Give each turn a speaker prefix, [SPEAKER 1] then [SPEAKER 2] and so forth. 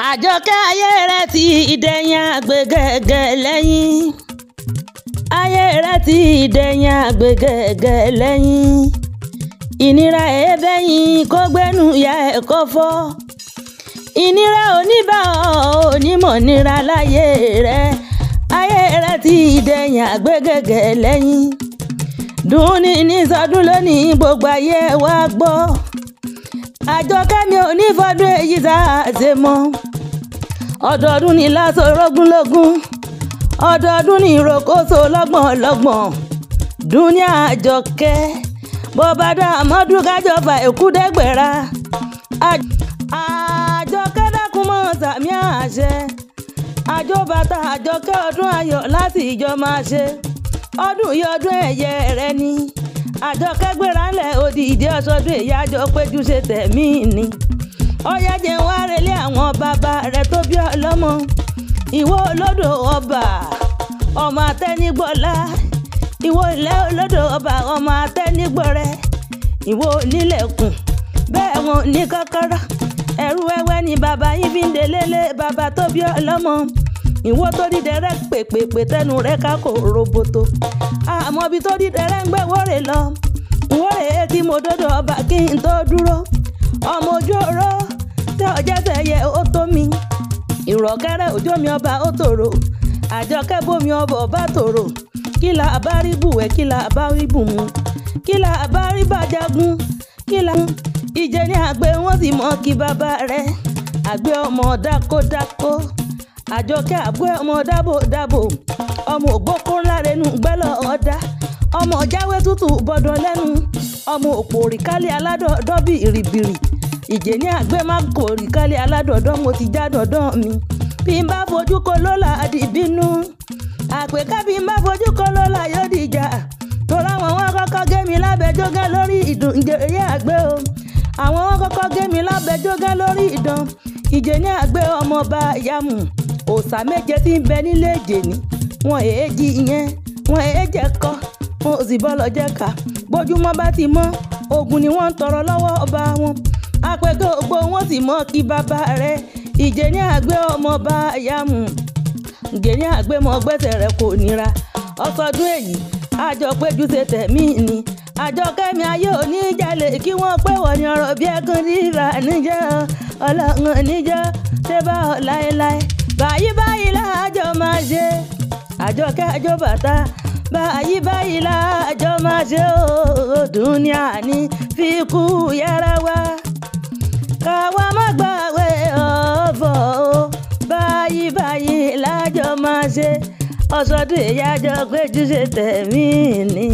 [SPEAKER 1] Àjọkẹ́ ayé rẹ̀ ti dẹ̀yìn àgbégẹ̀gẹ̀ lẹ́yìn. Ayé rẹ̀ ti dẹ̀yìn àgbégẹ̀gẹ̀ lẹ́yìn. Ìnira ẹ̀ẹ́bẹ̀yìn kó gbẹ́nu ya ẹ̀kọ́ fọ́. Ìnira oníbà onímọ̀ nira láyé rẹ̀. Ayé rẹ̀ ti dẹ̀yìn àgbégẹ̀gẹ̀ lẹ́yìn. Dùnní ní sọdún lónìí gbogbo ayé wa gbọ́. Àjọkẹ́ mi ò ní fọdún èyí tá a ṣe mọ́. Ọdọọdún ni láṣọ rógúnlógún. Ọdọọdún ni ìrókòso lọ́gbọ̀nlọ́gbọ̀n. Dùnní Àjọkẹ́ bó bá dá àmọ́dún kájọba èkúdẹ́gbẹ̀ra. Àjọkẹ́ dákun mọ́ sàmì àṣẹ. Àjọbàtà Àjọkẹ́ ọdún ayọ̀ láti ìjọ máa ṣe. Ọdún yìí ọdún ẹ̀yẹ rẹ ni. Àjọkẹ́ gbéra ńlẹ̀ odidi ọ̀ṣọ́dún èyí àjọ péjú ṣe tẹ̀mí ni. Ọyá jẹ́ wá relé àwọn bàbá rẹ̀ tó bí ọlọ́mọ. Ìwọ olódò ọba ọmọ Atẹ́nigbọ́lá. Ìwọ ilẹ̀ olódò ọba ọmọ Atẹ́nigbọ́rẹ́. Ìwọ onílẹ̀kùn bẹ́ẹ̀ wọn ní kọ́kọ́rọ́. Ẹ̀rù wẹ́wẹ́ ni bàbá yín fi ń delélé bàbá tó bí ọlọ́mọ. Ìwọ tó dídẹ rẹ pèpèpè tẹnu rẹ ká kò roboto. Àmọ́ bí tó dídẹ rẹ ń gbé wọ́rẹ̀ lọ. Wọ́rẹ̀ tí mo dọ́dọ̀ ọba kí n tó dúró. Ọmọ ojú oró tẹ ọjọ́ tẹ̀yẹ ó tó mi. Ìrọ̀kẹ́rẹ́ òjò mi ọba ó tòrò. Àjọkẹ́ bómi ọba ọba tòrò. Kí la bá rí bùwẹ̀ kí la bá rí bùmú. Kí la bá rí bàjágún. Kí la ìjẹ ní àgbẹ̀ wọ́n sì mọ́ kí bàbá rẹ̀. Àgbẹ̀ ọmọ dákódákó. Àjọkẹ́ àgbẹ̀ ọmọ dábòdábò. Ọmọ ògbókó ńlá rẹnu gbẹ́lọ̀ ọ̀dá. Ọmọ jáwé tútù bọ́dọ̀ lẹ́nu. Ọmọ òpó òrìkálẹ̀ aládọ̀ọ́dọ́ bí ìrìbìrì. Ìjẹ ní àgbẹ̀ má kò òrìkálẹ̀ aládọ̀ọ́dọ́ mo ti já dọ̀dọ̀ mi. Bí n bá fojú kó lọ́la àdìbínú. Àpèká bí n bá fojú kó lọ́la yóò dìjà. Torá wọn kọ́kọ́ gé mi lábẹ́ jógẹ́ lórí ìdùn ìjẹ̀rí àgbẹ̀ o. Àwọn wọn kọ́kọ́ gé mi lábẹ́ jógẹ́ lórí ìdán. Ìjẹ ní àgbẹ̀ ọmọọba Yàmù. Òòṣà méje tí ń bẹ nílé Ìjẹ̀ní. Wọn èé jí ìyẹn wọn èé jẹ kọ́. Wọn ò sì bọ́lọ̀ jẹ́ ká. Bójúmọ́ bá ti mọ́ ogun ni wọ́n ń tọrọ lọ́wọ́ ọba wọn. Àpèkẹ́ ògbó wọn sì mọ́ kí bàbá rẹ̀. Ìjẹ ní àgbẹ̀ ọmọọba Yàmù. Ìjẹ ní àgbẹ̀ mọ́ gbẹ́sẹ̀ rẹ̀ kò nira. Ọ̀sọ̀dún èyí àjọ péjú ṣe tẹ̀mí ni. Àjọkẹ́ mi ayé òní jalè kí wọ́n pé wọ́n ní ọ̀rọ̀ bí ẹkún rírà níjẹ́ ọlọ́run níjẹ́ ṣé bá ọ láéláé. Báyìí láàjọ máa ṣe. Àjọkẹ́ àjọbàtà báyìí láàjọ máa ṣe ó. Dùnníà ní fi kú yára wá. Káwa má gbàgbé ọ̀fọ̀ o. Báyìí láàjọ máa ṣe. Ọ̀ṣọ́dún èyí àjọ péjú ṣe tẹ̀mí ni.